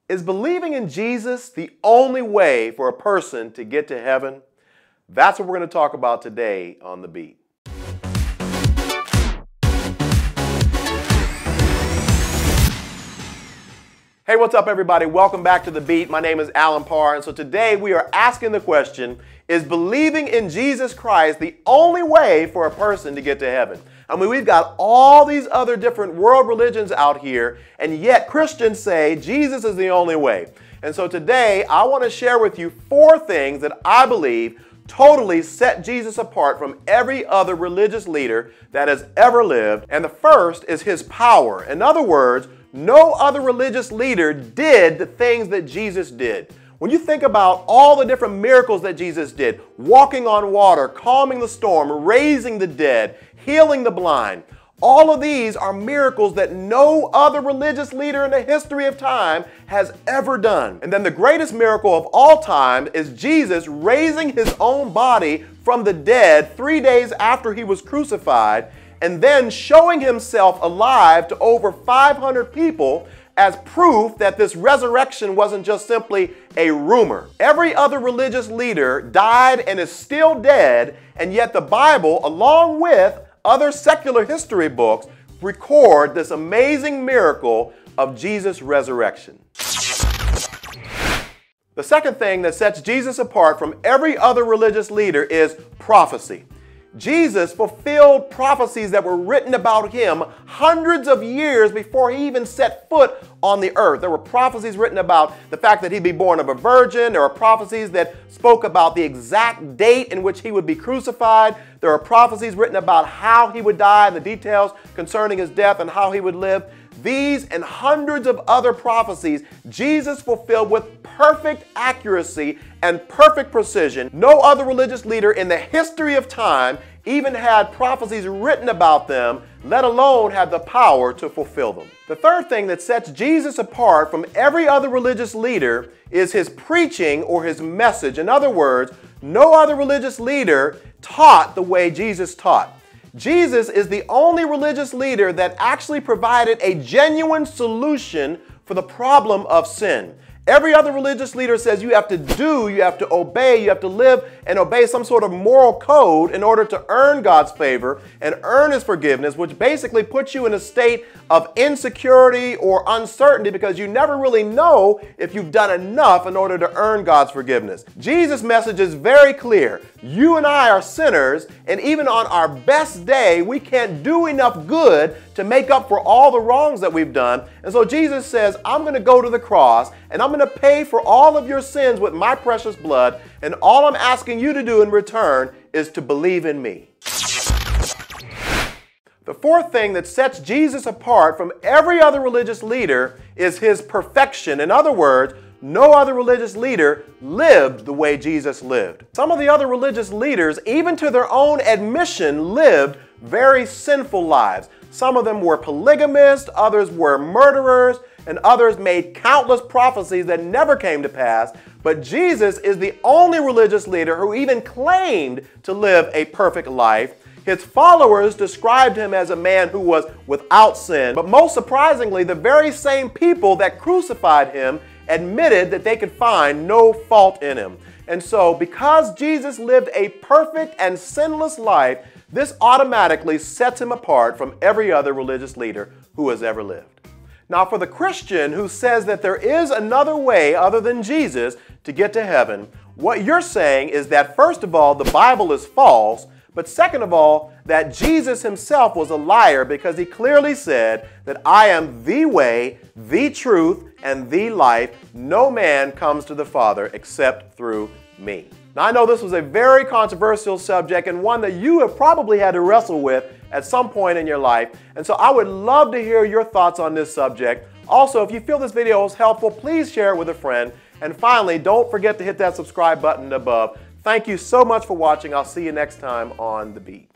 Is believing in Jesus the only way for a person to get to heaven? That's what we're going to talk about today on The Beat. Hey, what's up everybody? Welcome back to The Beat. My name is Alan Parr, and so today we are asking the question, is believing in Jesus Christ the only way for a person to get to heaven? I mean, we've got all these other different world religions out here, and yet Christians say Jesus is the only way. And so today I want to share with you 4 things that I believe totally set Jesus apart from every other religious leader that has ever lived. And the first is his power. In other words, no other religious leader did the things that Jesus did. When you think about all the different miracles that Jesus did, walking on water, calming the storm, raising the dead, healing the blind, all of these are miracles that no other religious leader in the history of time has ever done. And then the greatest miracle of all time is Jesus raising his own body from the dead 3 days after he was crucified, and then showing himself alive to over 500 people as proof that this resurrection wasn't just simply a rumor. Every other religious leader died and is still dead, and yet the Bible, along with other secular history books, record this amazing miracle of Jesus' resurrection. The second thing that sets Jesus apart from every other religious leader is prophecy. Jesus fulfilled prophecies that were written about him hundreds of years before he even set foot on the earth. There were prophecies written about the fact that he'd be born of a virgin. There were prophecies that spoke about the exact date in which he would be crucified. There are prophecies written about how he would die and the details concerning his death and how he would live. These and hundreds of other prophecies Jesus fulfilled with perfect accuracy and perfect precision. No other religious leader in the history of time even had prophecies written about them, let alone had the power to fulfill them. The third thing that sets Jesus apart from every other religious leader is his preaching or his message. In other words, no other religious leader taught the way Jesus taught. Jesus is the only religious leader that actually provided a genuine solution for the problem of sin. Every other religious leader says you have to do, you have to obey, you have to live and obey some sort of moral code in order to earn God's favor and earn his forgiveness, which basically puts you in a state of insecurity or uncertainty because you never really know if you've done enough in order to earn God's forgiveness. Jesus' message is very clear. You and I are sinners, and even on our best day, we can't do enough good to make up for all the wrongs that we've done. And so Jesus says, I'm going to go to the cross and I'm going to pay for all of your sins with my precious blood, and all I'm asking you to do in return is to believe in me. The fourth thing that sets Jesus apart from every other religious leader is his perfection. In other words, no other religious leader lived the way Jesus lived. Some of the other religious leaders, even to their own admission, lived very sinful lives. Some of them were polygamists, others were murderers, and others made countless prophecies that never came to pass. But Jesus is the only religious leader who even claimed to live a perfect life. His followers described him as a man who was without sin. But most surprisingly, the very same people that crucified him admitted that they could find no fault in him. And so, because Jesus lived a perfect and sinless life, this automatically sets him apart from every other religious leader who has ever lived. Now, for the Christian who says that there is another way other than Jesus to get to heaven, what you're saying is that, first of all, the Bible is false, but second of all, that Jesus himself was a liar because he clearly said that I am the way, the truth, and the life. No man comes to the Father except through me. Now, I know this was a very controversial subject and one that you have probably had to wrestle with at some point in your life. And so I would love to hear your thoughts on this subject. Also, if you feel this video was helpful, please share it with a friend. And finally, don't forget to hit that subscribe button above. Thank you so much for watching. I'll see you next time on The Beat.